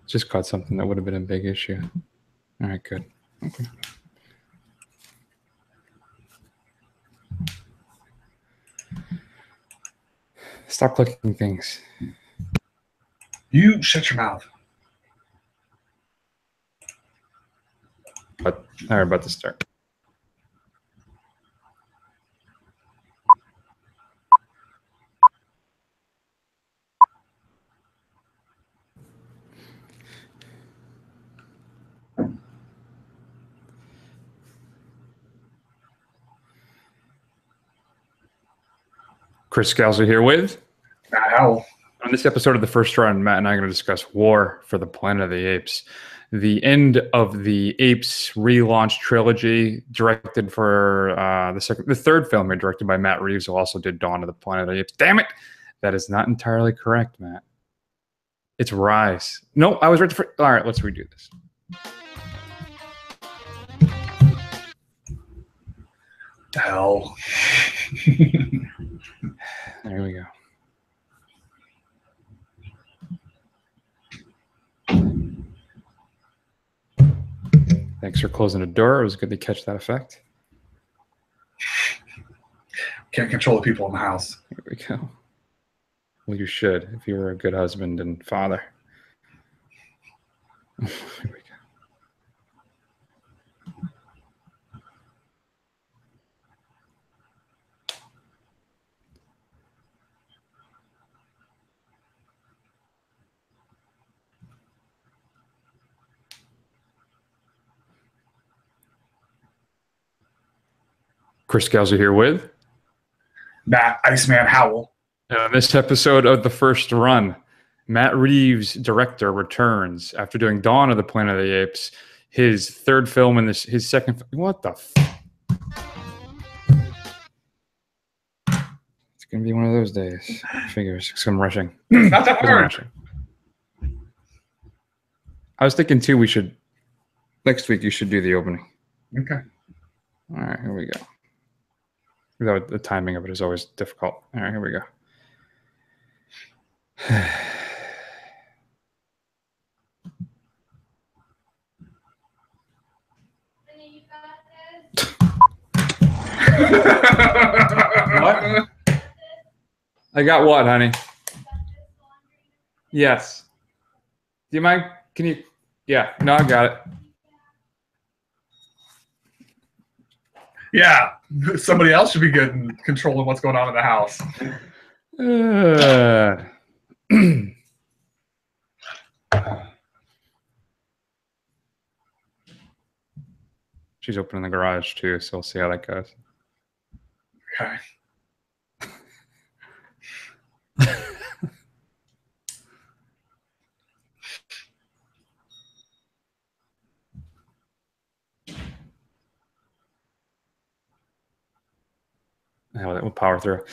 Just caught something that would have been a big issue. All right, good. Okay. Stop clicking things. You shut your mouth. But all right, about to start. Chris Scalzo here with Matt Howell. On this episode of the First Run, Matt and I are going to discuss War for the Planet of the Apes, the end of the Apes relaunch trilogy, directed for the third film here, directed by Matt Reeves, who also did Dawn of the Planet of the Apes. Damn it, that is not entirely correct, Matt. It's Rise. No, I was right. All right, let's redo this. Hell. There we go. Thanks for closing the door. It was good to catch that effect. Can't control the people in the house. Here we go. Well, you should if you were a good husband and father. Here we go. Chris Scalzo here with Matt Iceman Howell. And on this episode of The First Run, Matt Reeves, director, returns after doing Dawn of the Planet of the Apes, his third film and his second. What the? It's gonna be one of those days. Fingers, some rushing. Not that hard. I was thinking too. We should next week. You should do the opening. Okay. All right, here we go. The timing of it is always difficult. All right, here we go. What? I got what, honey? Yes. Do you mind? Can you? Yeah. No, I got it. Yeah. Somebody else should be good in controlling what's going on in the house. She's opening the garage too, so we'll see how that goes. Okay. We'll power through.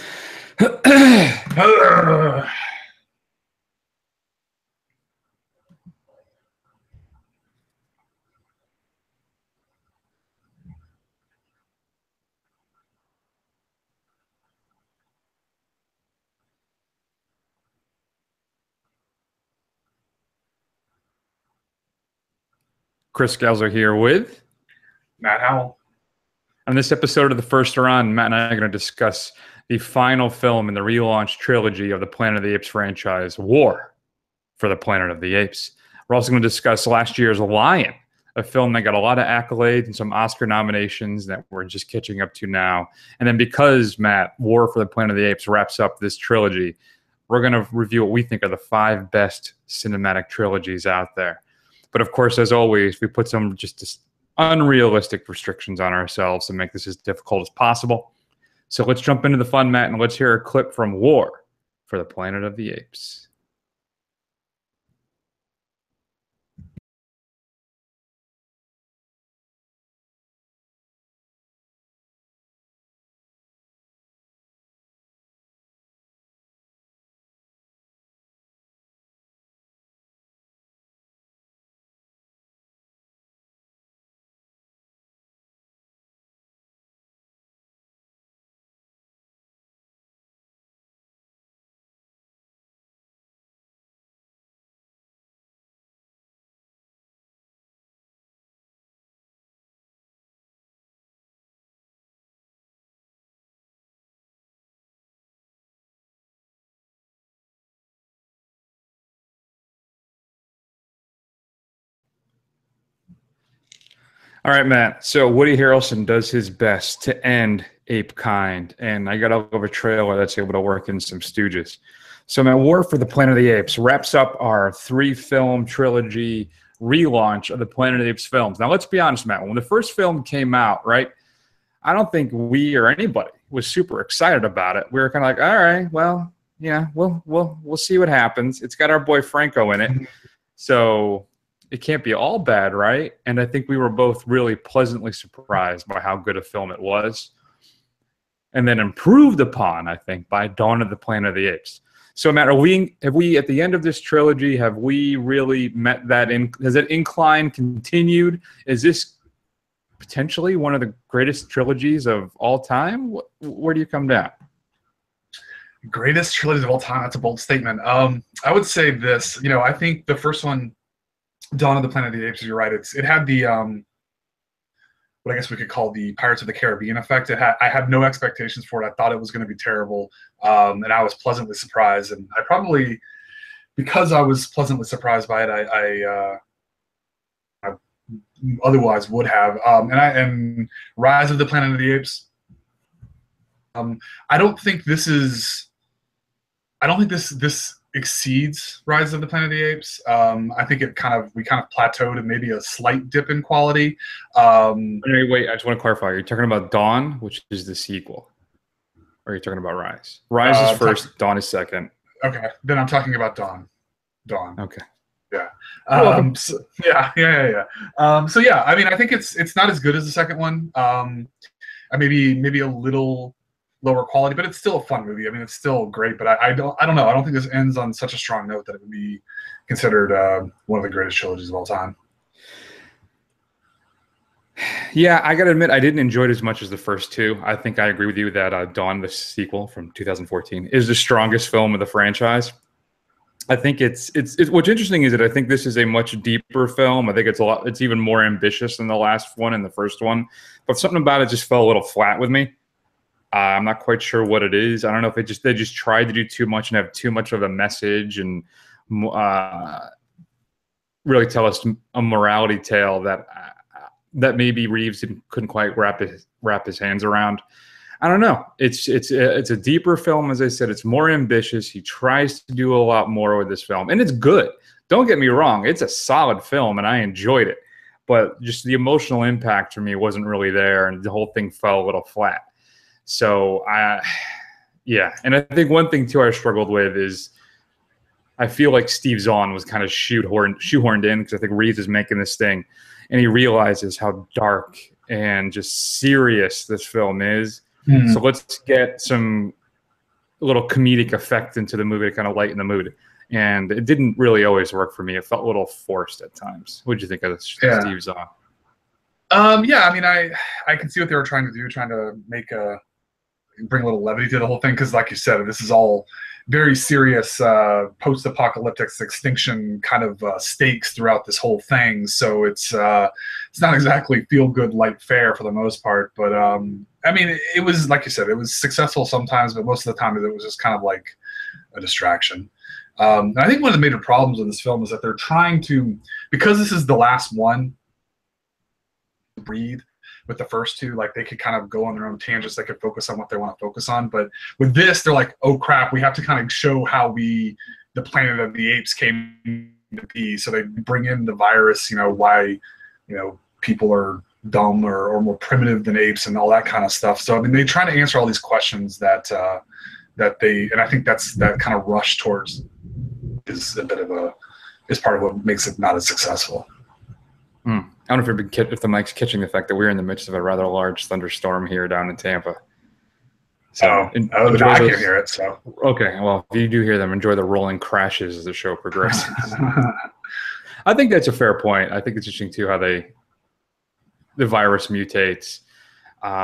Chris Scalzo here with Matt Howell. On this episode of The First Run, Matt and I are going to discuss the final film in the relaunch trilogy of the Planet of the Apes franchise, War for the Planet of the Apes. We're also going to discuss last year's Lion, a film that got a lot of accolades and some Oscar nominations that we're just catching up to now. And then because, Matt, War for the Planet of the Apes wraps up this trilogy, we're going to review what we think are the 5 best cinematic trilogies out there. But of course, as always, we put some just unrealistic restrictions on ourselves to make this as difficult as possible. So let's jump into the fun, Matt, and let's hear a clip from War for the Planet of the Apes. All right, Matt. So Woody Harrelson does his best to end Ape Kind, and I got a trailer that's able to work in some Stooges. So, Matt, War for the Planet of the Apes wraps up our 3-film trilogy relaunch of the Planet of the Apes films. Now, let's be honest, Matt. When the first film came out, right, I don't think we or anybody was super excited about it. We were kind of like, all right, well, yeah, we'll see what happens. It's got our boy Franco in it, so it can't be all bad, right? And I think we were both really pleasantly surprised by how good a film it was, and then improved upon, I think, by Dawn of the Planet of the Apes. So, Matt, have we at the end of this trilogy, have we really met that has that incline continued? Is this potentially one of the greatest trilogies of all time? Where do you come down? Greatest trilogies of all time. That's a bold statement. I would say this. I think the first one, Dawn of the Planet of the Apes, you're right. It had the what I guess we could call the Pirates of the Caribbean effect. I had no expectations for it. I thought it was going to be terrible, and I was pleasantly surprised. And I probably, because I was pleasantly surprised by it, I otherwise would have. And Rise of the Planet of the Apes. I don't think this exceeds Rise of the Planet of the Apes. I think we kind of plateaued and maybe a slight dip in quality. Wait, I just want to clarify. Are you talking about Dawn, which is the sequel? Or are you talking about Rise? Rise is first, Dawn is second. Okay, then I'm talking about Dawn. Okay. Yeah. Yeah. So yeah, I mean, I think it's not as good as the second one. Maybe a little lower quality, but it's still a fun movie. I mean, it's still great, but I don't know. I don't think this ends on such a strong note that it would be considered one of the greatest trilogies of all time. Yeah, I got to admit, I didn't enjoy it as much as the first two. I think I agree with you that Dawn, the sequel from 2014, is the strongest film of the franchise. I think it's what's interesting is that I think this is a much deeper film. I think it's even more ambitious than the last one and the first one, but something about it just fell a little flat with me. I'm not quite sure what it is. I don't know if they just tried to do too much and have too much of a message and really tell us a morality tale that maybe Reeves couldn't quite wrap his hands around. I don't know. It's a deeper film, as I said. It's more ambitious. He tries to do a lot more with this film, and it's good. Don't get me wrong. It's a solid film, and I enjoyed it. But just the emotional impact for me wasn't really there, and the whole thing fell a little flat. So, yeah. And I think one thing, too, I struggled with is I feel like Steve Zahn was kind of shoehorned in because I think Reeves is making this thing, and he realizes how dark and just serious this film is. So let's get some little comedic effect into the movie to kind of lighten the mood. And it didn't really always work for me. It felt a little forced at times. What did you think of Steve Zahn? Yeah, I mean, I can see what they were trying to do, trying to bring a little levity to the whole thing, because like you said, this is all very serious post-apocalyptic extinction kind of stakes throughout this whole thing. So it's not exactly feel-good light fare for the most part. But I mean, it was, like you said, it was successful sometimes, but most of the time it was just kind of like a distraction. And I think one of the major problems with this film is that they're trying to, because this is the last one, breathe with the first two. Like, they could kind of go on their own tangents. They could focus on what they want to focus on. But with this, they're like, oh crap, we have to kind of show how the Planet of the Apes came to be. So they bring in the virus, why, people are dumb or more primitive than apes and all that kind of stuff. So I mean, they try to answer all these questions that and I think that kind of rush towards is part of what makes it not as successful. I don't know if the mic's catching the fact that we're in the midst of a rather large thunderstorm here down in Tampa. So I can hear it. So okay, well, if you do hear them, enjoy the rolling crashes as the show progresses. I think that's a fair point. I think it's interesting too how the virus mutates.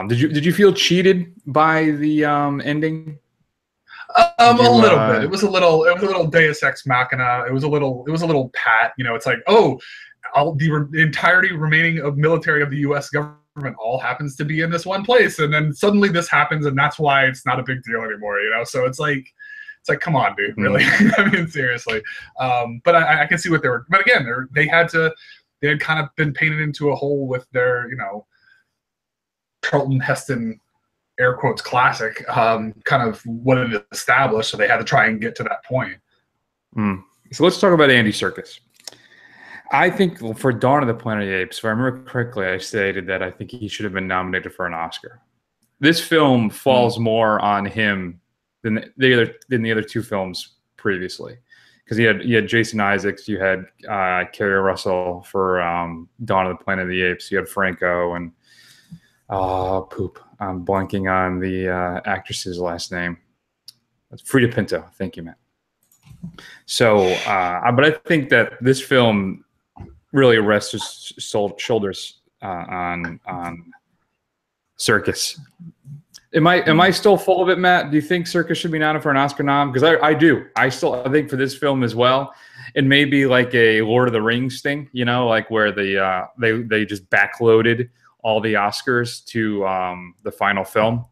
Did you feel cheated by the ending? A little bit. It was a little Deus Ex Machina. It was a little pat. It's like, oh, the entirety remaining of military of the U.S. government all happens to be in this one place, and then suddenly this happens, and that's why it's not a big deal anymore. So it's like, come on, dude, really? I mean, seriously. But I can see what they were. But again, they had to. they had kind of been painted into a hole with their, you know, Charlton Heston air quotes classic, kind of what it established. So they had to try and get to that point. So let's talk about Andy Serkis. I think for Dawn of the Planet of the Apes, if I remember correctly, I stated that I think he should have been nominated for an Oscar. This film falls more on him than the other two films previously, because you had Jason Isaacs, you had Kerry Russell for Dawn of the Planet of the Apes, you had Franco, and I'm blanking on the actress's last name. That's Frida Pinto. Thank you, Matt. So, but I think that this film really rests his shoulders on Serkis. Am I still full of it, Matt? Do you think Serkis should be nominated for an Oscar nom? Because I do. I think for this film as well, it may be like a Lord of the Rings thing, you know, like where they just backloaded all the Oscars to the final film.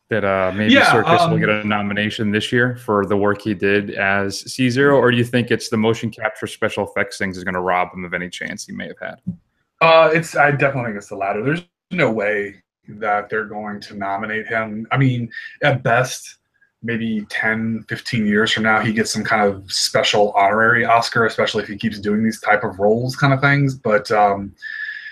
That maybe Serkis will get a nomination this year for the work he did as Caesar, or do you think it's the motion capture special effects things is going to rob him of any chance he may have had? I definitely think it's the latter. There's no way that they're going to nominate him. I mean, at best, maybe 10, 15 years from now, he gets some kind of special honorary Oscar, especially if he keeps doing these type of roles kind of things. But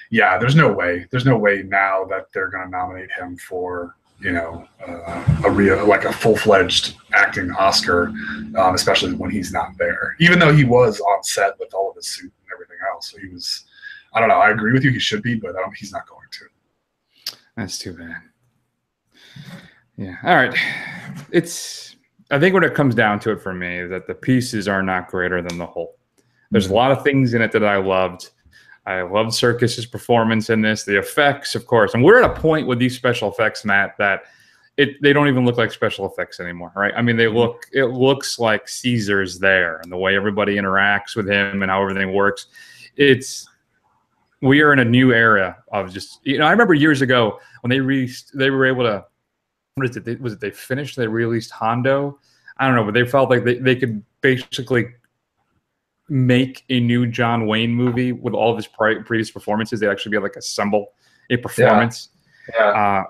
yeah, there's no way. There's no way now that they're going to nominate him for, you know, a full-fledged acting Oscar, especially when he's not there. Even though he was on set with all of his suit and everything else, so he was. I don't know. I agree with you. He should be, but he's not going to. That's too bad. Yeah. All right. I think when it comes down to it for me, that the pieces are not greater than the whole. There's a lot of things in it that I loved. I loved Serkis's performance in this, the effects, of course. And we're at a point with these special effects, Matt, that they don't even look like special effects anymore, right? I mean, it looks like Caesar's there, and the way everybody interacts with him and how everything works. We are in a new era of just, you know, I remember years ago when they were able to, they finished, they released Hondo? I don't know, but they felt like they could basically make a new John Wayne movie with all of his previous performances. They actually be able to assemble a performance. Yeah.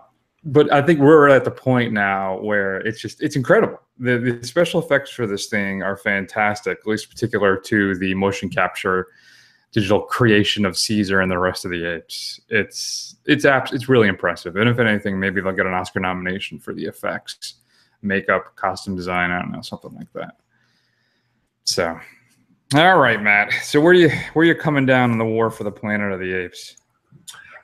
But I think we're at the point now where it's incredible. The special effects for this thing are fantastic, at least particular to the motion capture digital creation of Caesar and the rest of the apes. It's really impressive. And if anything, maybe they'll get an Oscar nomination for the effects, makeup, costume design, I don't know, something like that. So, all right, Matt. So where you coming down on the War for the Planet of the Apes?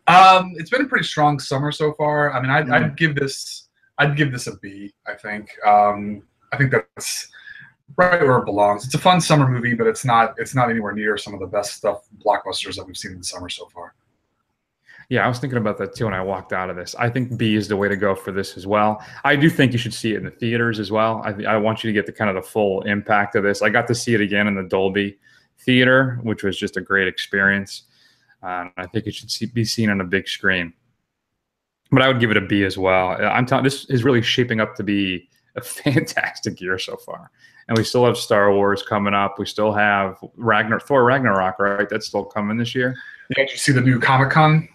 It's been a pretty strong summer so far. I mean, I'd give this a B, I think. I think that's right where it belongs. It's a fun summer movie, but it's not anywhere near some of the best stuff, blockbusters that we've seen in the summer so far. Yeah, I was thinking about that too when I walked out of this. I think B is the way to go for this as well. I do think you should see it in the theaters as well. I want you to get the full impact of this. I got to see it again in the Dolby Theater, which was just a great experience. I think it should be seen on a big screen. But I would give it a B as well. I'm telling, this is really shaping up to be a fantastic year so far. And we still have Star Wars coming up. We still have Thor Ragnarok, right? That's still coming this year. Yeah, did you see the new Comic-Con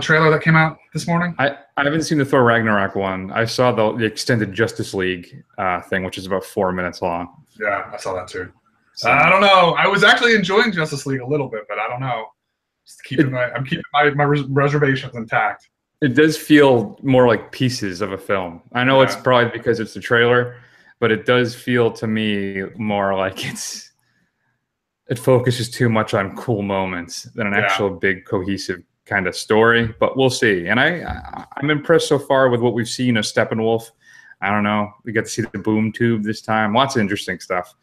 trailer that came out this morning? I haven't seen the Thor Ragnarok one. I saw the extended Justice League thing, which is about 4 minutes long. Yeah, I saw that too. So, I don't know. I was actually enjoying Justice League a little bit, but I don't know. I'm keeping my reservations intact. It does feel more like pieces of a film. I know it's probably because it's the trailer, but it does feel to me more like it focuses too much on cool moments than an actual big cohesive kind of story. But we'll see. And I'm impressed so far with what we've seen of Steppenwolf. I don't know. We got to see the boom tube this time. Lots of interesting stuff.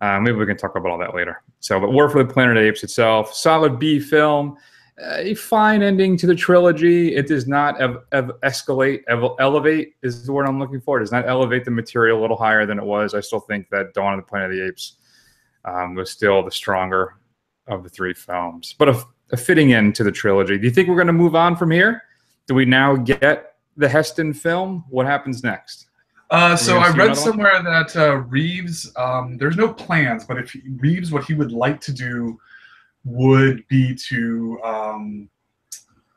Maybe we can talk about all that later. So, but War for the Planet of the Apes itself, solid B film, a fine ending to the trilogy. It does not elevate is the word I'm looking for. It does not elevate the material a little higher than it was. I still think that Dawn of the Planet of the Apes was still the stronger of the three films, but a fitting end to the trilogy. Do you think we're going to move on from here? Do we now get the Heston film? What happens next? So I read somewhere that Reeves, there's no plans, but if Reeves, what he would like to do would be to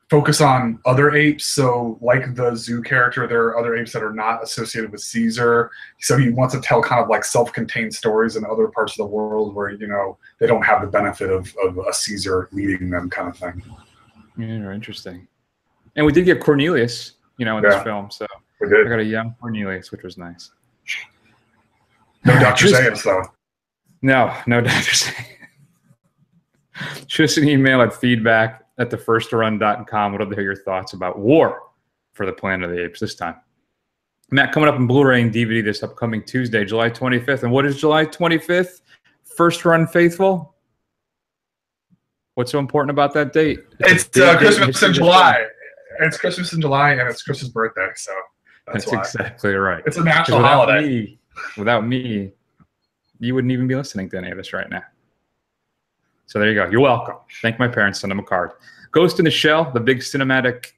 focus on other apes. So like the zoo character, there are other apes that are not associated with Caesar. So he wants to tell kind of like self-contained stories in other parts of the world where, you know, they don't have the benefit of a Caesar leading them kind of thing. Yeah, interesting. And we did get Cornelius, you know, in this film. So we did. I got a young Cornelius, which was nice. No Dr. Zayas, though. No Dr. Zayas. Shoot us an email at feedback@thefirstrun.com. Would love to hear your thoughts about War for the Planet of the Apes this time. Matt, coming up in Blu-ray and DVD this upcoming Tuesday, July 25th. And what is July 25th? First Run faithful? What's so important about that date? It's Christmas in July. It's Christmas in July, and it's Chris's birthday, so that's why. Exactly right. It's a national holiday. Without me, you wouldn't even be listening to any of this right now. So there you go. You're welcome. Thank my parents. Send them a card. Ghost in the Shell, the big cinematic.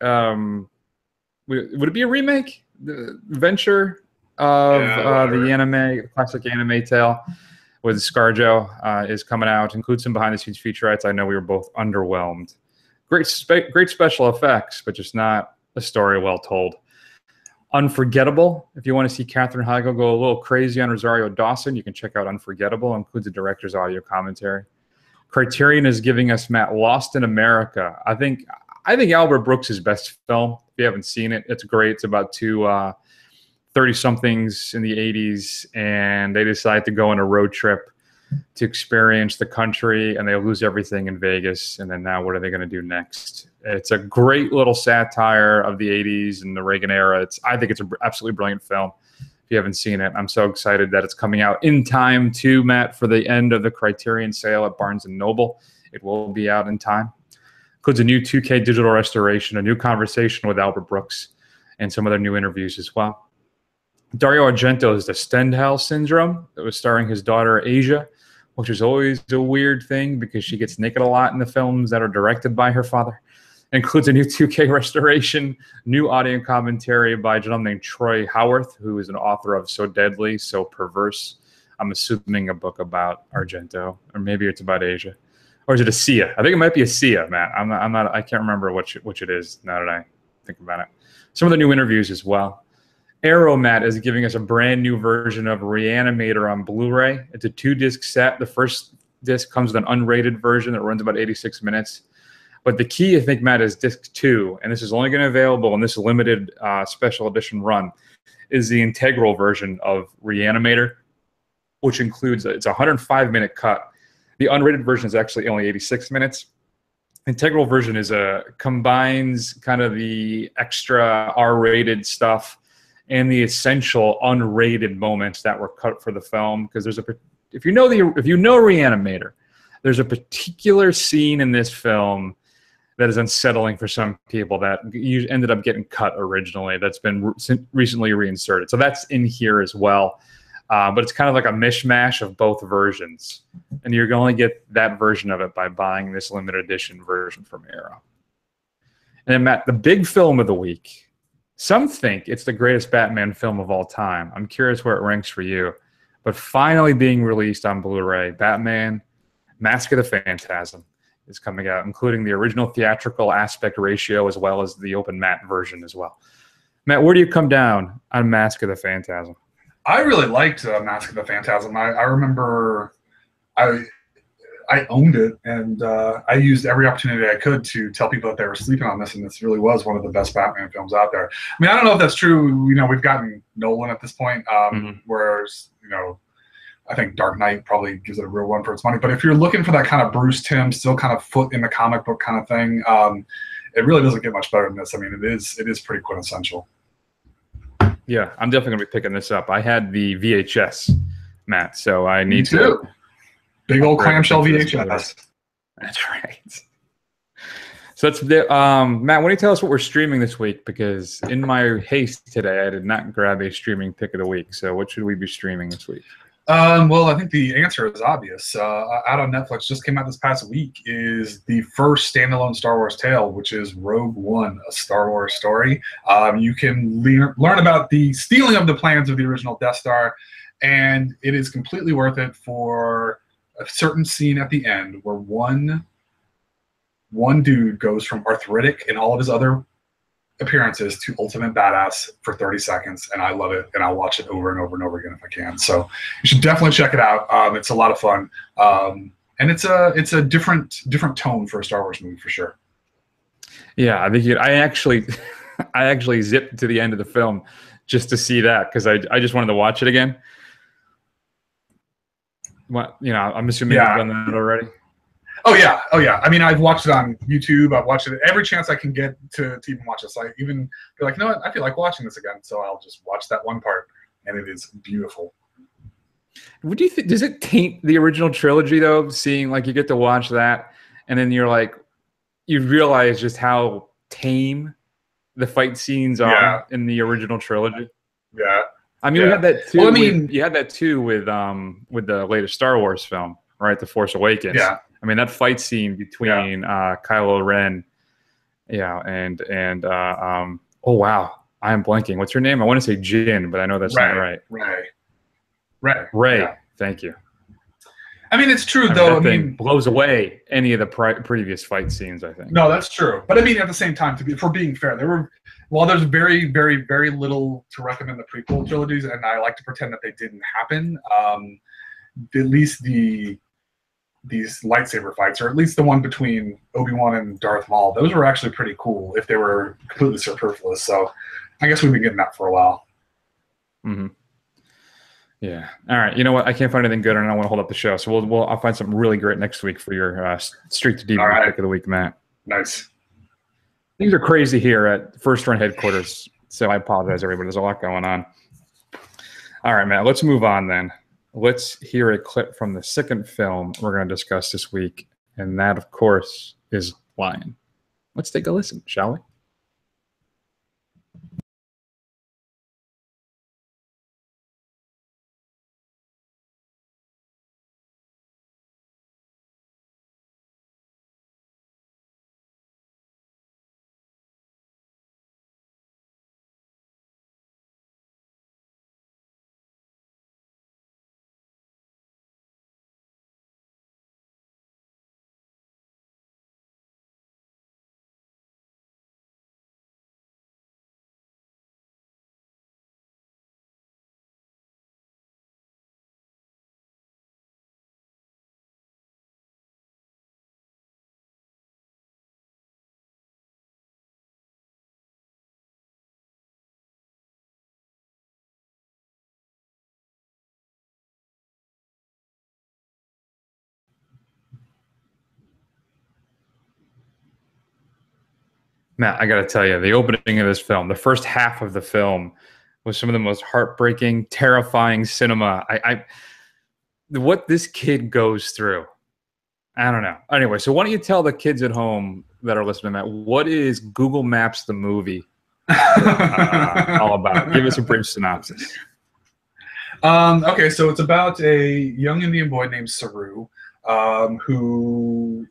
Would it be a remake? The venture of the anime, classic anime tale with ScarJo is coming out. Includes some behind-the-scenes featurettes. I know we were both underwhelmed. Great special effects, but just not a story well told. Unforgettable. If you want to see Katherine Heigl go a little crazy on Rosario Dawson, you can check out Unforgettable. It includes the director's audio commentary. Criterion is giving us, Matt, Lost in America. I think Albert Brooks' best film. If you haven't seen it, it's great. It's about two 30-somethings in the 80s, and they decide to go on a road trip to experience the country, and they lose everything in Vegas. And then now what are they going to do next? It's a great little satire of the 80s and the Reagan era. I think it's an absolutely brilliant film. If you haven't seen it, I'm so excited that it's coming out in time too, Matt, for the end of the Criterion sale at Barnes & Noble. It will be out in time. Includes a new 2K digital restoration, a new conversation with Albert Brooks, and some other new interviews as well. Dario Argento's The Stendhal Syndrome, that was starring his daughter Asia, which is always a weird thing because she gets naked a lot in the films that are directed by her father. It includes a new 2K restoration, new audio commentary by a gentleman named Troy Howarth, who is an author of So Deadly, So Perverse. I'm assuming a book about Argento, or maybe it's about Asia. Or is it a Sia? I think it might be a Sia, Matt. I can't remember which it is now that I think about it. Some of the new interviews as well. Aeromat is giving us a brand new version of Reanimator on Blu-ray. It's a 2-disc set. The first disc comes with an unrated version that runs about 86 minutes. But the key, I think, Matt, is disc 2, and this is only going to be available in this limited special edition run, is the integral version of Reanimator, which includes, it's a 105-minute cut. The unrated version is actually only 86 minutes. Integral version combines kind of the extra R-rated stuff and the essential unrated moments that were cut for the film. Because if you know Reanimator, there's a particular scene in this film that is unsettling for some people that ended up getting cut originally. That's been recently reinserted. So that's in here as well. But it's kind of like a mishmash of both versions. And you're going to get that version of it by buying this limited edition version from Arrow. And then, Matt, the big film of the week. Some think it's the greatest Batman film of all time. I'm curious where it ranks for you. But finally being released on Blu-ray, Batman, Mask of the Phantasm is coming out, including the original theatrical aspect ratio as well as the open matte version as well. Matt, where do you come down on Mask of the Phantasm? I really liked Mask of the Phantasm. I remember I owned it, and I used every opportunity I could to tell people that they were sleeping on this, and this really was one of the best Batman films out there. I mean, I don't know if that's true. You know, we've gotten Nolan at this point, whereas, you know, I think Dark Knight probably gives it a real run for its money. But if you're looking for that kind of Bruce Timm, still kind of foot in the comic book kind of thing, it really doesn't get much better than this. I mean, it is pretty quintessential. Yeah, I'm definitely going to be picking this up. I had the VHS, Matt, so I need to. Big old clamshell VHS. That's right. So that's Matt, why don't you tell us what we're streaming this week? Because in my haste today, I did not grab a streaming pick of the week. So what should we be streaming this week? Well, I think the answer is obvious. Out on Netflix, just came out this past week, is the first standalone Star Wars tale, which is Rogue One, a Star Wars story. You can learn about the stealing of the plans of the original Death Star, and it is completely worth it for a certain scene at the end where one one dude goes from arthritic in all of his other appearances to ultimate badass for 30 seconds, and I love it, and I'll watch it over and over and over again if I can. So you should definitely check it out. It's a lot of fun, and it's a different tone for a Star Wars movie for sure. Yeah, I think I actually I actually zipped to the end of the film just to see that, because I just wanted to watch it again. What, I'm assuming you've done that already. Oh yeah. I mean, I've watched it on YouTube. I've watched it every chance I can get to even watch it. So I even be like, you know what? I feel like watching this again. So I'll just watch that one part, and it is beautiful. What do you think? Does it taint the original trilogy though? Seeing like you get to watch that, and then you're like, you realize just how tame the fight scenes are in the original trilogy. Yeah. I mean, we had that too. Well, I mean, you had that too with the latest Star Wars film, right? The Force Awakens. Yeah. I mean, that fight scene between Kylo Ren, and oh wow, I am blanking. What's her name? I want to say Jin, but I know that's not right. Ray. Yeah. Thank you. I mean, it's true though. That thing blows away any of the previous fight scenes, I think. No, that's true. But I mean, at the same time, for being fair, while there's very, very, very little to recommend the prequel trilogies, and I like to pretend that they didn't happen. At least these lightsaber fights, or at least the one between Obi-Wan and Darth Maul, those were actually pretty cool if they were completely superfluous. So I guess we've been getting that for a while. Mm-hmm. Yeah. All right. You know what? I can't find anything good, and I don't want to hold up the show. So I'll find something really great next week for your Street to DVD pick of the week, Matt. Nice. Things are crazy here at First Run headquarters, so I apologize, everybody. There's a lot going on. All right, Matt. Let's move on then. Let's hear a clip from the second film we're going to discuss this week, and that, of course, is Lion. Let's take a listen, shall we? Matt, I got to tell you, the opening of this film, the first half of the film, was some of the most heartbreaking, terrifying cinema. What this kid goes through, I don't know. Anyway, so why don't you tell the kids at home that are listening, Matt, what is Google Maps the movie all about? Give us a brief synopsis. Okay, so it's about a young Indian boy named Saru, who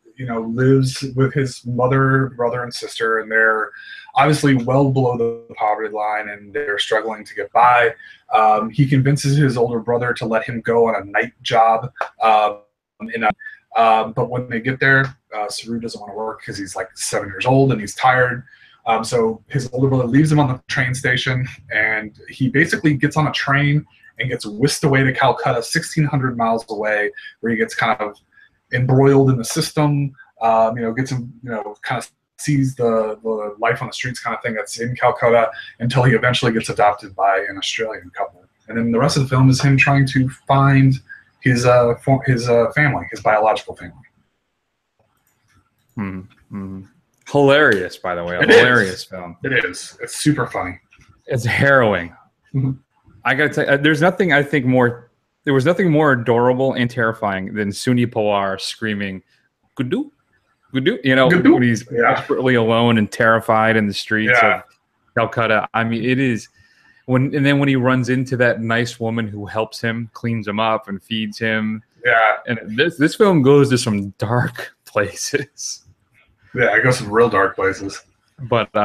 lives with his mother, brother, and sister, and they're obviously well below the poverty line, and they're struggling to get by. He convinces his older brother to let him go on a night job, but when they get there, Saru doesn't want to work because he's like 7 years old and he's tired. So his older brother leaves him on the train station, and he basically gets on a train and gets whisked away to Calcutta, 1,600 miles away, where he gets kind of embroiled in the system, gets him, kind of sees the life on the streets kind of thing that's in Calcutta, until he eventually gets adopted by an Australian couple. And then the rest of the film is him trying to find his family, his biological family. Mm-hmm. Hilarious, by the way. Hilarious film. It is. It's super funny. It's harrowing. Mm-hmm. I gotta tell you, there was nothing more adorable and terrifying than Suni Pawar screaming, "Gudu, Gudu," when he's desperately alone and terrified in the streets of Calcutta. I mean, it is when he runs into that nice woman who helps him, cleans him up, and feeds him. Yeah. And this film goes to some dark places. Yeah, it goes to real dark places. But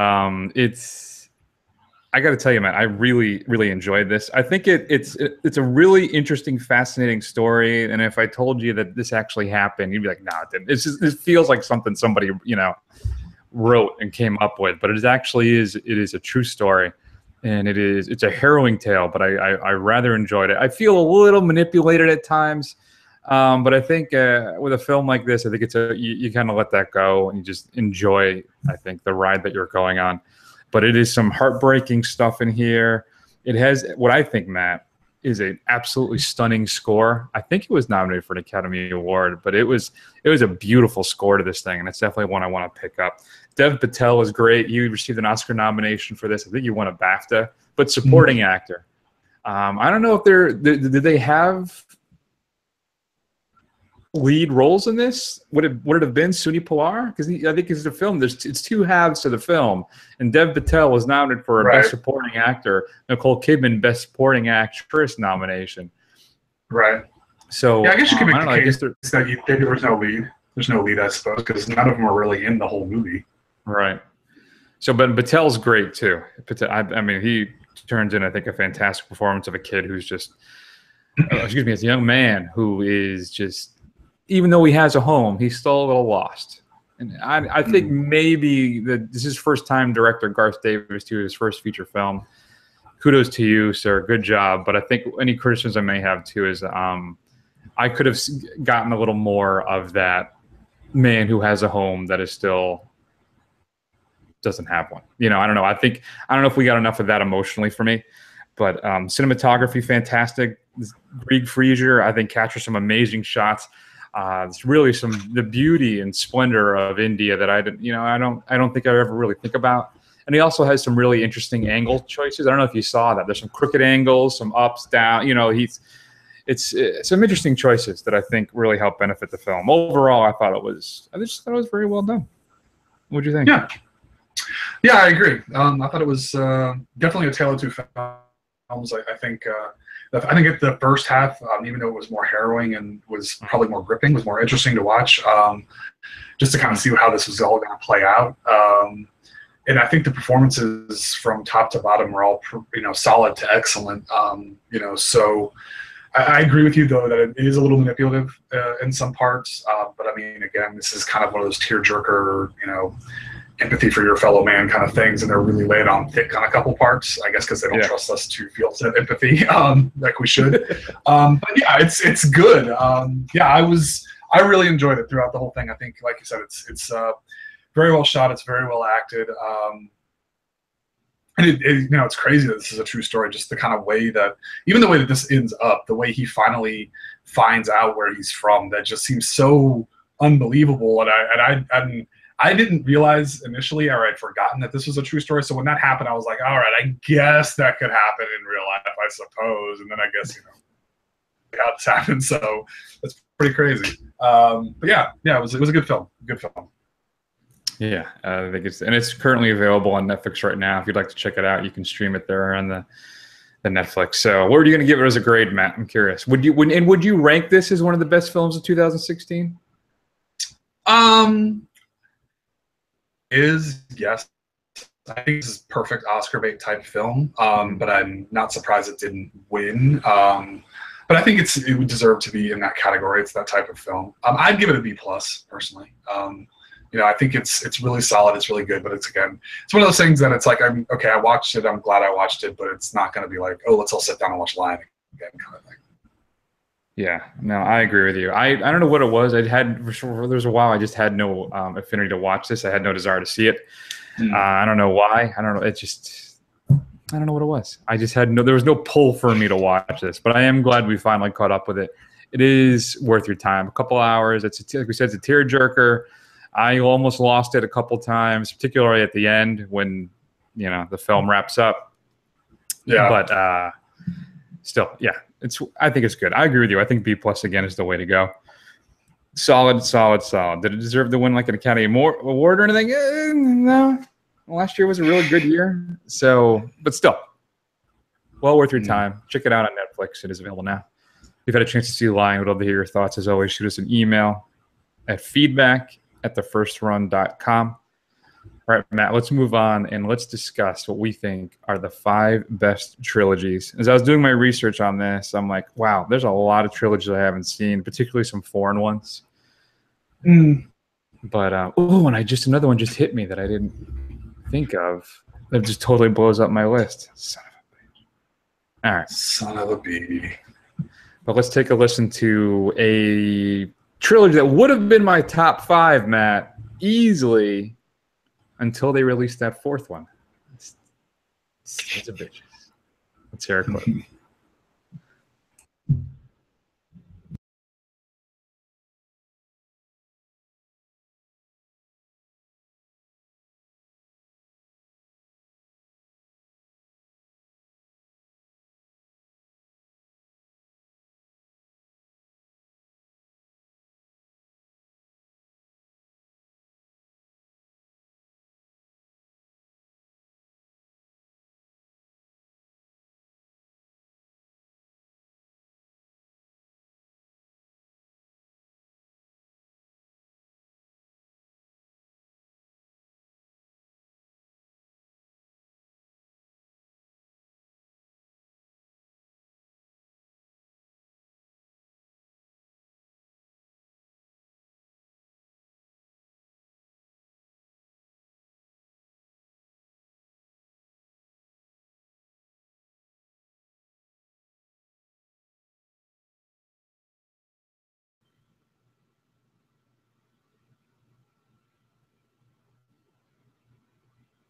I I got to tell you, man, I really, really enjoyed this. I think it's a really interesting, fascinating story. And if I told you that this actually happened, you'd be like, "Nah, it didn't." It feels like something somebody wrote and came up with, but it is a true story, and it's a harrowing tale. But I rather enjoyed it. I feel a little manipulated at times, but I think with a film like this, I think you kind of let that go and you just enjoy. I think the ride that you're going on. But it is some heartbreaking stuff in here. It has what I think, Matt, is an absolutely stunning score. I think it was nominated for an Academy Award, but it was a beautiful score to this thing, and it's definitely one I want to pick up. Dev Patel is great. You received an Oscar nomination for this. I think you won a BAFTA, but supporting actor. I don't know if did they have lead roles in this? Would it have been Suni Pilar? Because I think it's the film. It's two halves to the film, and Dev Patel was nominated for a Best Supporting Actor. Nicole Kidman Best Supporting Actress nomination. Right. So yeah, I guess you can make the case that there was no lead. There's no lead, I suppose, because none of them are really in the whole movie. Right. So, but Patel's great too. I mean, he turns in, I think, a fantastic performance of a kid who's just, excuse me, as a young man who is just. Even though he has a home, he's still a little lost. And I think maybe this is his first time director Garth Davis to his first feature film. Kudos to you, sir. Good job. But I think any criticisms I may have too is I could have gotten a little more of that man who has a home that is still doesn't have one. I don't know. I don't know if we got enough of that emotionally for me. But cinematography, fantastic. Greg Fraser, I think, captures some amazing shots. It's really the beauty and splendor of India that I don't think I ever really think about. And he also has some really interesting angle choices. I don't know if you saw that. There's some crooked angles, some ups, down. It's some interesting choices that I think really help benefit the film. Overall, I just thought it was very well done. What do you think? Yeah, I agree. I thought it was definitely a tale of two films. I think at the first half, even though it was more harrowing and was probably more gripping, was more interesting to watch, just to kind of see how this was all going to play out. And I think the performances from top to bottom were all, solid to excellent. So I agree with you, though, that it is a little manipulative in some parts. But I mean, again, this is kind of one of those tearjerker, empathy for your fellow man kind of things, and they're really laid on thick on a couple parts, I guess, because they don't trust us to feel said empathy like we should. But yeah, it's good. I really enjoyed it throughout the whole thing. I think, like you said, it's very well shot. It's very well acted. And it's crazy that this is a true story. Just the kind of way that, even the way that this ends up, the way he finally finds out where he's from, that just seems so unbelievable. And I didn't realize initially, or I'd forgotten that this was a true story. So when that happened, I was like, all right, I guess that could happen in real life, I suppose. And then I guess, how this happened. So that's pretty crazy. But yeah, it was a good film. Good film. Yeah, I think it's currently available on Netflix right now. If you'd like to check it out, you can stream it there on the Netflix. So what are you going to give it as a grade, Matt? I'm curious. Would you rank this as one of the best films of 2016? Yes. I think this is perfect Oscar bait type film, but I'm not surprised it didn't win. But I think it would deserve to be in that category. It's that type of film. I'd give it a B+ personally. I think it's really solid. It's really good, but it's one of those things that it's like, I watched it. I'm glad I watched it, but it's not going to be like, oh, let's all sit down and watch Lion again kind of thing. Yeah, no, I agree with you. I don't know what it was. There was a while I just had no affinity to watch this. I had no desire to see it. I don't know why. I don't know. I don't know what it was. I just there was no pull for me to watch this, but I am glad we finally caught up with it. It is worth your time. A couple hours. Like we said, it's a tearjerker. I almost lost it a couple times, particularly at the end when, the film wraps up. Yeah. But still, yeah. I think it's good. I agree with you. I think B+ again is the way to go. Solid. Did it deserve to win like an Academy Award or anything? No. Last year was a really good year. So, but still, well worth your time. Check it out on Netflix. It is available now. If you've had a chance to see Lion, we'd love to hear your thoughts. As always, shoot us an email at feedback@thefirstrun.com. All right, Matt, let's move on and let's discuss what we think are the 5 best trilogies. As I was doing my research on this, I'm like, wow, there's a lot of trilogies I haven't seen, particularly some foreign ones. But, oh, and another one just hit me that I didn't think of. That just totally blows up my list. Son of a bitch. All right. Son of a bee. But let's take a listen to a trilogy that would have been my top 5, Matt, easily, until they released that 4th one. It's a bitch. Let's hear a clip.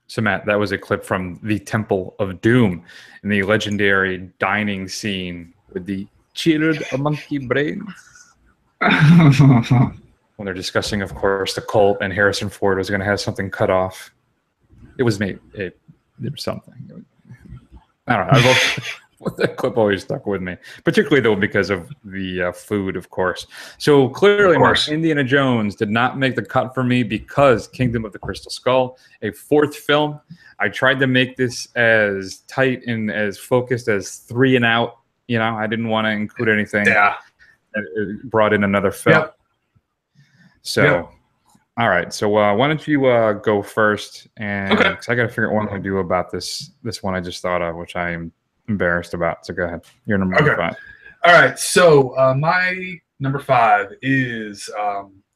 So, Matt, that was a clip from the Temple of Doom in the legendary dining scene with the cheered monkey brains. When they're discussing, of course, the cult, and Harrison Ford was going to have something cut off. It was made. There was something. I don't know. That clip always stuck with me, particularly though because of the food, of course. So clearly, Indiana Jones did not make the cut for me because Kingdom of the Crystal Skull, a 4th film. I tried to make this as tight and as focused as 3 and out. You know, I didn't want to include anything. Yeah. It brought in another film. Yep. So, all right. So why don't you go first? And cause I got to figure out what I'm going to do about this one I just thought of, which I am embarrassed about. So go ahead. You're number 5. All right. So my number 5 is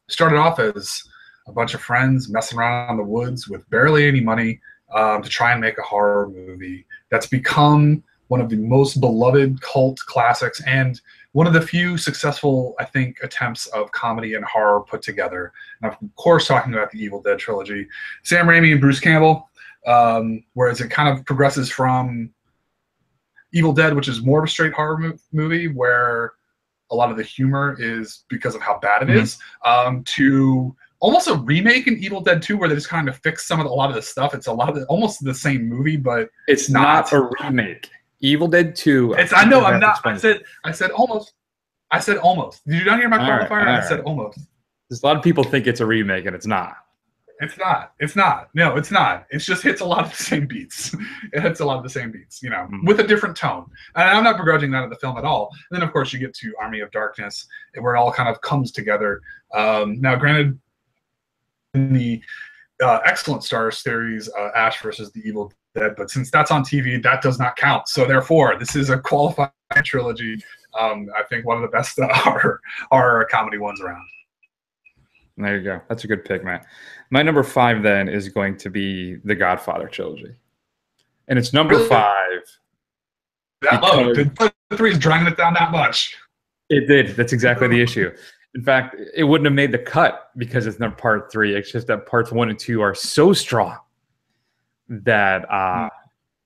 started off as a bunch of friends messing around in the woods with barely any money to try and make a horror movie that's become one of the most beloved cult classics and one of the few successful, I think, attempts of comedy and horror put together. And of course, talking about the Evil Dead trilogy, Sam Raimi and Bruce Campbell, whereas it kind of progresses from Evil Dead, which is more of a straight horror movie where a lot of the humor is because of how bad it is, to almost a remake in Evil Dead 2 where they just kind of fix a lot of the stuff. It's almost the same movie, but it's not a remake. Evil Dead 2. I know I'm not. I said almost. I said almost. Did you not hear my qualifier? I said almost. There's a lot of people think it's a remake, and it's not. It's not. It's not. No, it's not. It just hits a lot of the same beats. It hits a lot of the same beats, with a different tone. And I'm not begrudging that of the film at all. And then, of course, you get to Army of Darkness, where it all kind of comes together. Now, granted, in the excellent Star series, Ash versus the Evil Dead, but since that's on TV, that does not count. So therefore, this is a qualified trilogy. I think one of the best horror comedy ones around. There you go. That's a good pick, Matt. My number 5 then is going to be the Godfather trilogy, and it's number 5. That low. 3 is dragging it down that much. It did. That's exactly the issue. In fact, it wouldn't have made the cut because it's not part 3. It's just that parts 1 and 2 are so strong that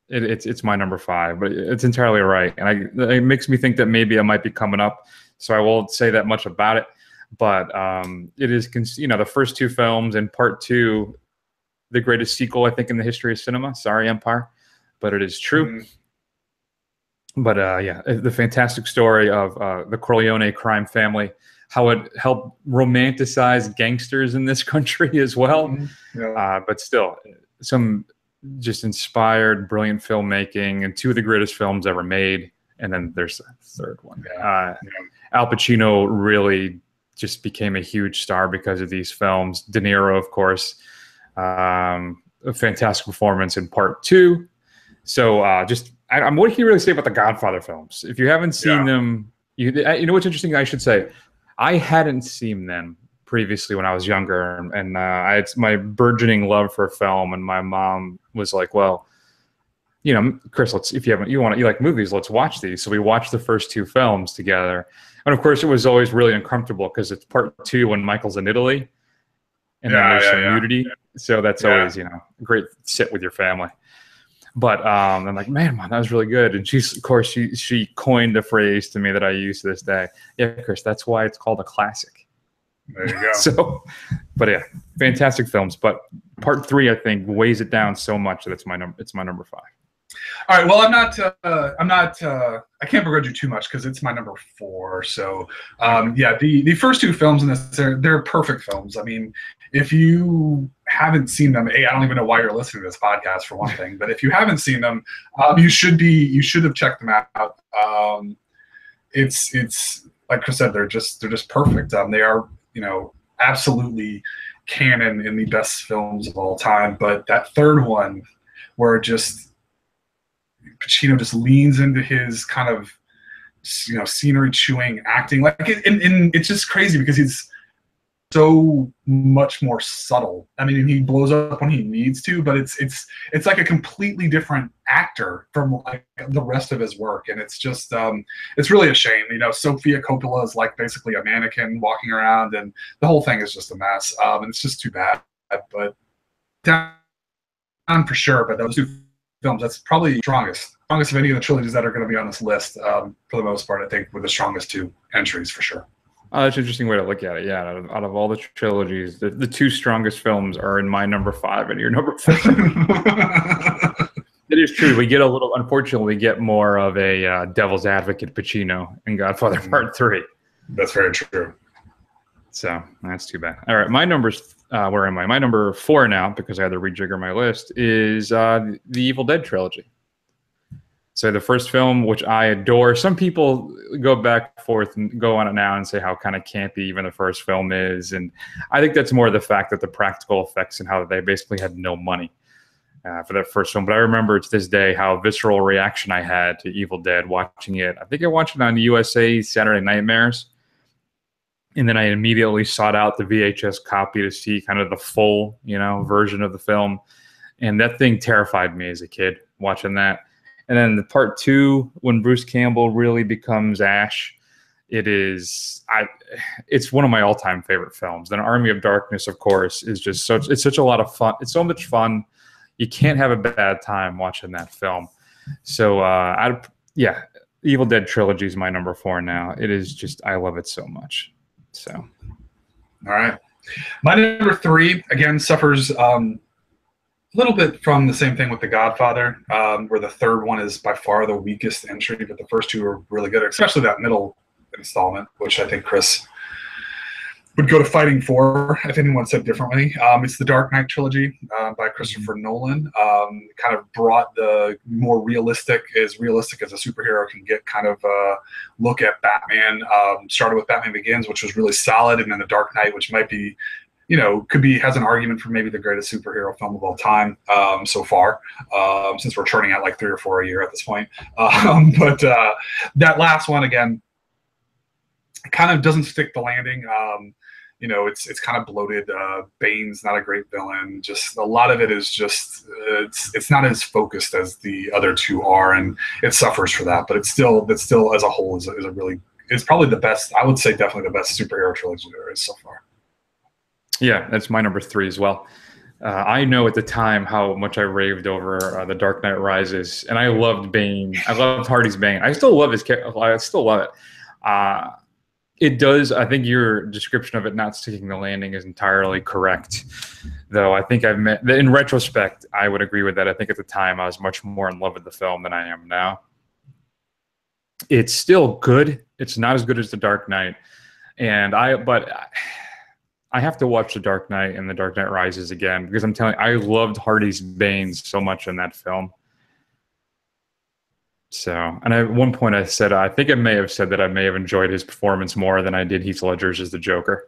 it's my number 5. But it's entirely right, and it makes me think that maybe I might be coming up. So I won't say that much about it. But it is, the first 2 films and part 2, the greatest sequel I think in the history of cinema. Sorry, Empire, but it is true. But yeah, the fantastic story of the Corleone crime family, how it helped romanticize gangsters in this country as well. But still, some just inspired, brilliant filmmaking, and 2 of the greatest films ever made. And then there's a 3rd one. Al Pacino really just became a huge star because of these films. De Niro, of course. a fantastic performance in part 2. So what can you really say about the Godfather films? If you haven't seen them, you know what's interesting? I should say, I hadn't seen them previously when I was younger, and I had my burgeoning love for film, and my mom was like, "Well, you know, Chris, if you like movies, let's watch these." So we watched the first 2 films together, and of course, it was always really uncomfortable because it's part 2 when Michael's in Italy, and then there's some nudity, so that's always a great sit with your family. But I'm like, man, that was really good. And she's, of course, she coined a phrase to me that I use to this day. Yeah, Chris, that's why it's called a classic. There you go. So, but yeah, fantastic films. But part 3, I think, weighs it down so much that it's my number 5. All right. Well, I can't begrudge you too much because it's my number 4. So, the first 2 films in this, they're perfect films. I mean, if you haven't seen them, I don't even know why you're listening to this podcast for one thing, but if you haven't seen them, you should have checked them out. It's like Chris said, they're just perfect. They are, absolutely canon in the best films of all time. But that third one, where Pacino just leans into his kind of, scenery chewing acting, and it's just crazy because he's so much more subtle. I mean, he blows up when he needs to, but it's like a completely different actor from like the rest of his work, and it's just it's really a shame. Sofia Coppola is like basically a mannequin walking around, and the whole thing is just a mess. And it's just too bad. But down for sure. But those 2 films, that's probably the strongest of any of the trilogies that are going to be on this list. For the most part, I think with the strongest 2 entries for sure. Oh, that's an interesting way to look at it. Yeah, out of all the trilogies, the 2 strongest films are in my number 5 and your number 4. It is true. Unfortunately, we get more of a devil's advocate Pacino in Godfather Part 3. That's very true. So that's too bad. All right, my numbers. Where am I? My number 4 now, because I had to rejigger my list, is the Evil Dead trilogy. So the first film, which I adore, some people go back and forth and go on it now and say how kind of campy even the first film is. And I think that's more the fact that the practical effects and how they basically had no money for that first film. But I remember to this day how visceral reaction I had to Evil Dead watching it. I think I watched it on USA Saturday Nightmares. And then I immediately sought out the VHS copy to see kind of the full, version of the film. And that thing terrified me as a kid watching that. And then the part 2, when Bruce Campbell really becomes Ash, it's one of my all-time favorite films. Then Army of Darkness, of course, is just it's such a lot of fun. It's so much fun. You can't have a bad time watching that film. So, Evil Dead trilogy is my number 4 now. It is just, I love it so much. So, all right. My number 3, again, suffers little bit from the same thing with The Godfather, where the third one is by far the weakest entry, but the first 2 are really good, especially that middle installment, which I think Chris would go to fighting for if anyone said differently. It's the Dark Knight trilogy by Christopher Nolan. Kind of brought the more realistic as a superhero can get kind of look at Batman. Started with Batman Begins, which was really solid, and then the Dark Knight, which might be, has an argument for maybe the greatest superhero film of all time so far, since we're churning out like 3 or 4 a year at this point. But that last one, again, kind of doesn't stick the landing. It's kind of bloated. Bane's not a great villain. Just a lot of it is just it's not as focused as the other 2 are, and it suffers for that. But it's still as a whole is it's probably the best. I would say definitely the best superhero trilogy there is so far. Yeah, that's my number 3 as well. I know at the time how much I raved over The Dark Knight Rises, and I loved Bane. I loved Hardy's Bane. I still love his character. I still love it. It does. I think your description of it not sticking the landing is entirely correct, though. I think in retrospect, I would agree with that. I think at the time I was much more in love with the film than I am now. It's still good. It's not as good as The Dark Knight, but I have to watch The Dark Knight and The Dark Knight Rises again, because I'm telling you, I loved Hardy's Bane so much in that film. So, and at one point I said, I think I may have said that I may have enjoyed his performance more than I did Heath Ledger's as the Joker.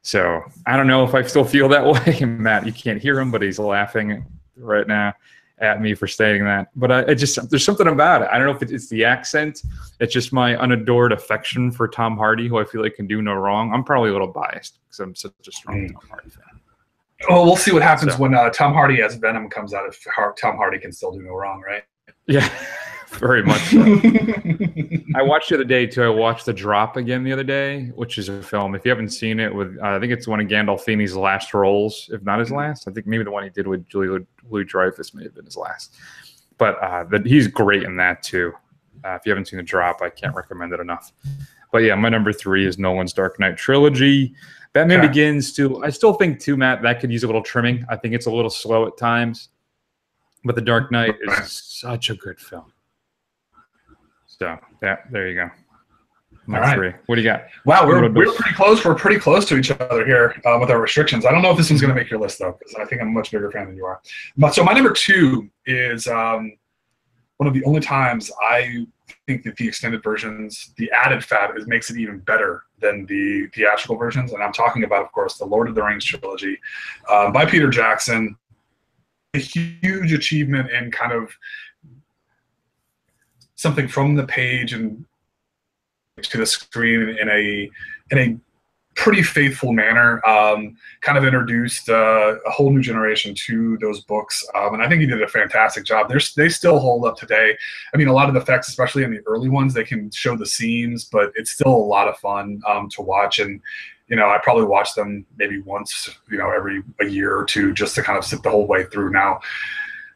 So I don't know if I still feel that way. Matt, you can't hear him, but he's laughing right now at me for stating that. But there's something about it. I don't know if it's the accent. It's just my unadored affection for Tom Hardy, who I feel like can do no wrong. I'm probably a little biased because I'm such a strong Tom Hardy fan. Well, we'll see what happens when Tom Hardy as Venom comes out. If Tom Hardy can still do no wrong, right? Yeah, very much so. I watched the other day, too. I watched The Drop again the other day, which is a film. If you haven't seen it, with I think it's one of Gandolfini's last roles, if not his last. I think maybe the one he did with Julia Louis-Dreyfus may have been his last. But he's great in that, too. If you haven't seen The Drop, I can't recommend it enough. But yeah, my number 3 is Nolan's Dark Knight trilogy. Batman Begins, too. I still think, too, Matt, that could use a little trimming. I think it's a little slow at times. But The Dark Knight is such a good film. So, yeah, there you go. My 3. What do you got? Wow, we're pretty close. We're pretty close to each other here with our restrictions. I don't know if this one's going to make your list, though, because I think I'm a much bigger fan than you are. So my number 2 is one of the only times I think that the extended versions, the added fat, makes it even better than the theatrical versions. And I'm talking about, of course, the Lord of the Rings trilogy by Peter Jackson. A huge achievement in kind of something from the page and to the screen in a pretty faithful manner. Kind of introduced a whole new generation to those books, and I think he did a fantastic job. They still hold up today. I mean, a lot of the effects, especially in the early ones, they can show the seams, but it's still a lot of fun to watch. And I probably watch them maybe once, every a year or two, just to kind of sit the whole way through. Now,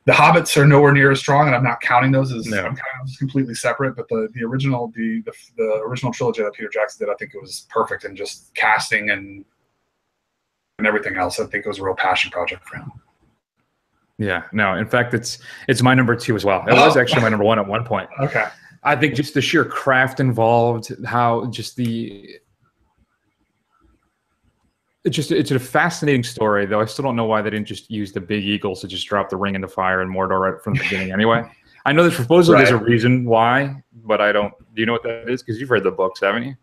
the Hobbits are nowhere near as strong, and I'm not counting those as I'm kind of completely separate. But the original the original trilogy that Peter Jackson did, I think it was perfect in just casting and everything else. I think it was a real passion project for him. Yeah, no. In fact, it's my number 2 as well. It was actually my number 1 at one point. Okay. I think just the sheer craft involved, how just it's a fascinating story, though I still don't know why they didn't just use the big eagles to just drop the ring in the fire in Mordor right from the beginning anyway. I know that supposedly there's a reason why, but I don't. Do you know what that is? Because you've read the books, haven't you?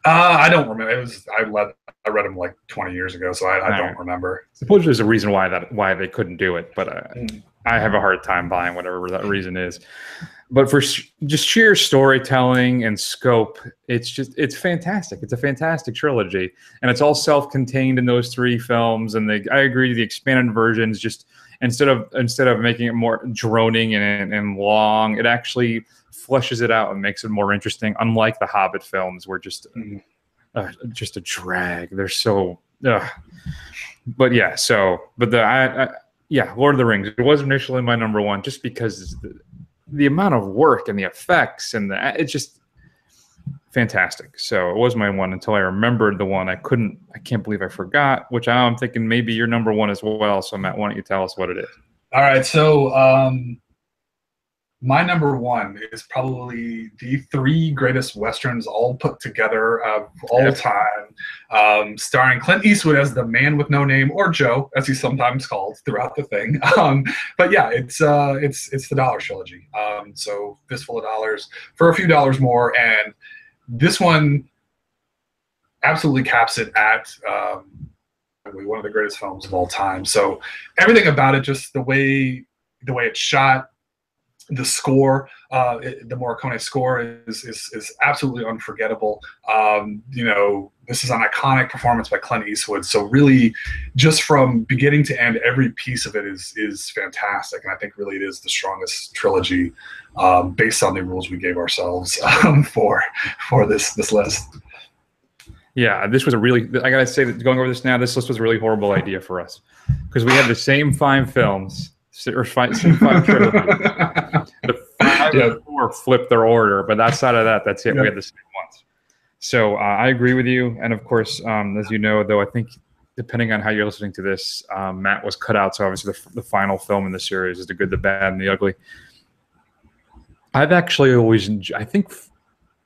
I don't remember. I read them like 20 years ago, so I don't remember. Supposedly there's a reason why they couldn't do it, but I have a hard time buying whatever that reason is. But for just sheer storytelling and scope, it's fantastic. It's a fantastic trilogy, and it's all self-contained in those 3 films. And I agree, the expanded versions, just instead of making it more droning and long, it actually fleshes it out and makes it more interesting. Unlike the Hobbit films, where just a drag. They're so. But yeah, Lord of the Rings. It was initially my number 1, just because the amount of work and the effects and it's just fantastic. So it was my 1 until I remembered the one I can't believe I forgot, which I'm thinking maybe you're number 1 as well. So Matt, why don't you tell us what it is? All right. So my number 1 is probably the 3 greatest Westerns all put together of all time, starring Clint Eastwood as the man with no name, or Joe, as he's sometimes called throughout the thing. But yeah, it's the Dollar Trilogy. So Fistful of Dollars for a few dollars more, and this one absolutely caps it at one of the greatest films of all time. So everything about it, just the way it's shot. The score, the Morricone score is absolutely unforgettable. This is an iconic performance by Clint Eastwood. So really, just from beginning to end, every piece of it is fantastic. And I think really it is the strongest trilogy based on the rules we gave ourselves for this list. Yeah, this was I gotta say that going over this now, this list was a really horrible idea for us, because we had the same 5 films. Or same 5 trilogies. The 5 and 4 flipped their order, but outside of that, that's it. We had the same ones. So I agree with you. And of course, as you know, though, I think depending on how you're listening to this, Matt was cut out. So obviously the final film in the series is The Good, the Bad, and the Ugly. I've actually I think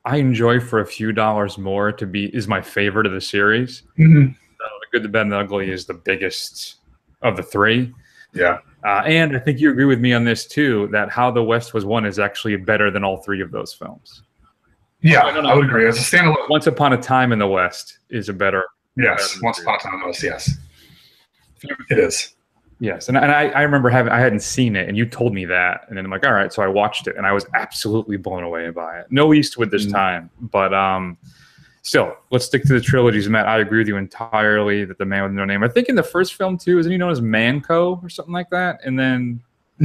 I enjoy For a Few Dollars More is my favorite of the series. Mm-hmm. So The Good, the Bad, and the Ugly is the biggest of the 3. Yeah. And I think you agree with me on this too, that How the West Was Won is actually better than all 3 of those films. Yeah, I would agree. As a standalone, Once Upon a Time in the West is a better Yes, Once Upon a Time in the West. Yes, it is. Yes, and I remember I hadn't seen it, and you told me that, and then I'm like, all right, so I watched it, and I was absolutely blown away by it. No Eastwood this time, but still, let's stick to the trilogies, Matt. I agree with you entirely that The Man with No Name. I think in the first film too, isn't he known as Manco or something like that? And then I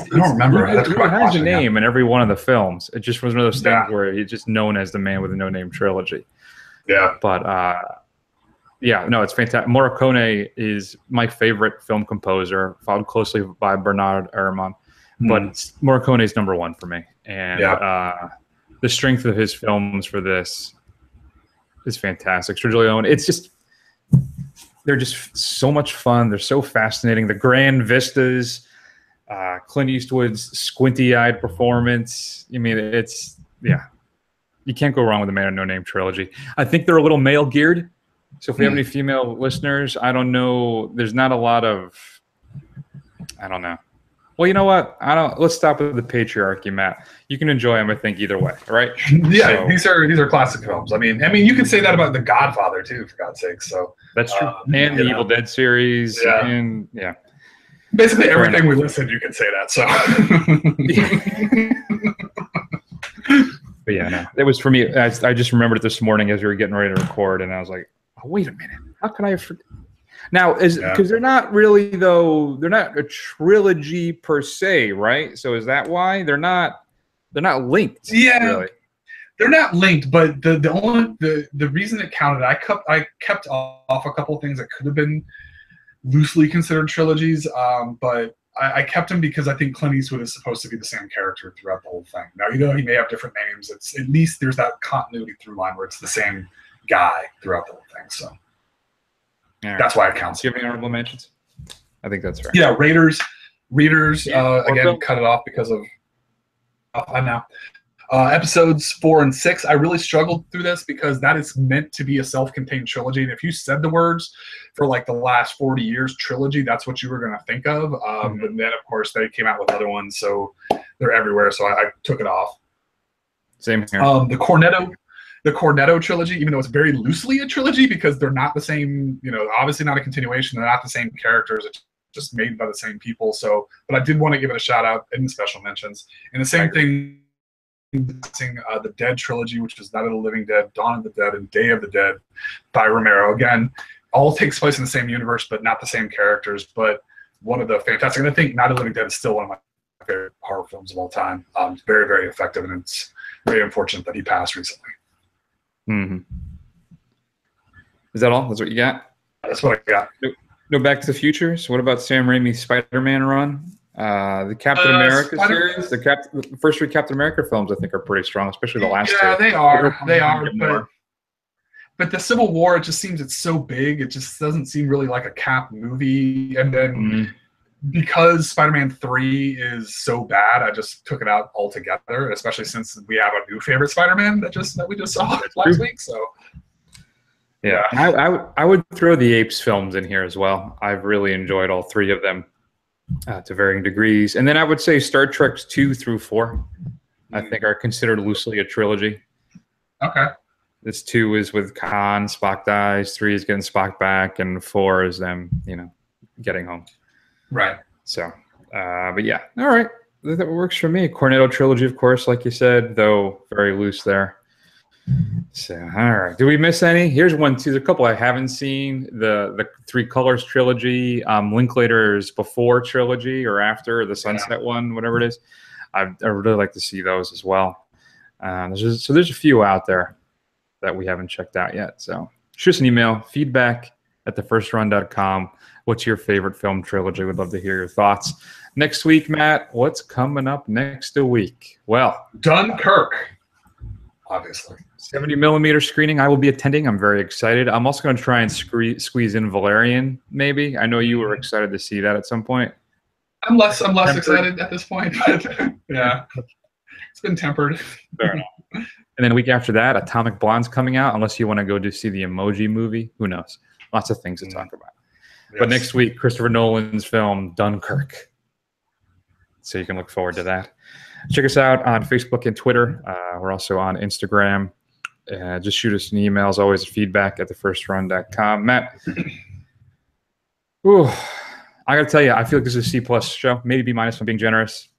don't remember. He has a name in every one of the films. It just was one of those things where he's just known as The Man with No Name trilogy. Yeah, but yeah, no, it's fantastic. Morricone is my favorite film composer, followed closely by Bernard Herrmann. But Morricone is number one for me. And the strength of his films for this is fantastic. Sergio Leone, it's just, they're just so much fun. They're so fascinating. The grand vistas, Clint Eastwood's squinty-eyed performance. I mean, it's, you can't go wrong with the Man with No Name trilogy. I think they're a little male-geared. So if we have any female listeners, I don't know. There's not a lot of, I don't know. Well, you know what? Let's stop with the patriarchy, Matt. You can enjoy them, I think, either way, right? Yeah, so, these are classic films. I mean, you can say that about The Godfather too, for God's sake. So that's true. And the Evil Dead series, and basically everything we listened, you can say that. So, but yeah, no, it was for me. I just remembered it this morning as we were getting ready to record, and I was like, oh, wait a minute, how can I forget? Now, because they're not really, though, they're not a trilogy per se, right? So is that why they're not linked? Yeah, really. They're not linked. But the reason it counted, I kept off a couple of things that could have been loosely considered trilogies, but I kept them because I think Clint Eastwood is supposed to be the same character throughout the whole thing. Now, he may have different names. It's at least there's that continuity through line where it's the same guy throughout the whole thing. So that's why it counts. Do you have any honorable mentions? I think that's right. Yeah, Raiders again cut it off because of I know. Episodes 4 and 6, I really struggled through this because that is meant to be a self-contained trilogy. And if you said the words for like the last 40 years trilogy, that's what you were going to think of. But then, of course, they came out with other ones, so they're everywhere. So I took it off. Same here. The Cornetto trilogy, even though it's very loosely a trilogy because they're not the same, obviously not a continuation. They're not the same characters. It's just made by the same people. So, but I did want to give it a shout out in the special mentions. And the same thing, the Dead trilogy, which is Night of the Living Dead, Dawn of the Dead, and Day of the Dead by Romero. Again, all takes place in the same universe, but not the same characters. But one of the fantastic, and I think Night of the Living Dead is still one of my favorite horror films of all time. It's very, very effective, and it's very unfortunate that he passed recently. Is that all? That's what you got? That's what I got. No Back to the Future. So what about Sam Raimi's Spider-Man run? The Captain America series, the first three Captain America films, I think, are pretty strong, especially the last two. Yeah, they are. But the Civil War, it just seems it's so big. It just doesn't seem really like a Cap movie. And then because Spider-Man 3 is so bad, I just took it out altogether, especially since we have a new favorite Spider-Man that we just saw last week. So yeah, I would throw the Apes films in here as well. I've really enjoyed all three of them to varying degrees. And then I would say Star Treks 2 through 4, I think, are considered loosely a trilogy. Okay. This 2 is with Khan, Spock dies, 3 is getting Spock back, and 4 is them, getting home. Right. So, but yeah, all right. That works for me. Cornetto trilogy, of course, like you said, though very loose there. So, all right. Did we miss any? Here's one, too. There's a couple I haven't seen. The Three Colors trilogy, Linklater's Before trilogy or After, the Sunset one, whatever it is. I really like to see those as well. There's a few out there that we haven't checked out yet. So shoot us an email, feedback@thefirstrun.com. What's your favorite film trilogy? We'd love to hear your thoughts. Next week, Matt, what's coming up next week? Well, Dunkirk, obviously. 70mm screening I will be attending. I'm very excited. I'm also going to try and squeeze in Valerian, maybe. I know you were excited to see that at some point. I'm less excited at this point, but yeah, it's been tempered. Fair enough. And then a week after that, Atomic Blonde's coming out, unless you want to go to see the Emoji Movie. Who knows? Lots of things to talk about. Yes. But next week, Christopher Nolan's film, Dunkirk. So you can look forward to that. Check us out on Facebook and Twitter. We're also on Instagram. Just shoot us an email, as always, feedback@thefirstrun.com. Matt, ooh, I got to tell you, I feel like this is a C+ show, maybe B- if I'm being generous.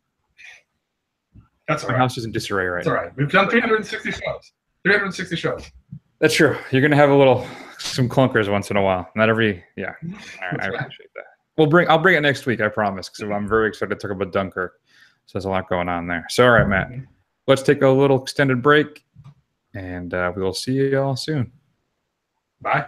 That's all My right. house is in disarray right now. That's all right. We've done 360 shows. 360 shows. That's true. You're going to have some clunkers once in a while. Not every, yeah. All right, I appreciate that. I'll bring it next week, I promise, because I'm very excited to talk about Dunkirk. So there's a lot going on there. So, all right, Matt, let's take a little extended break, and we will see you all soon. Bye.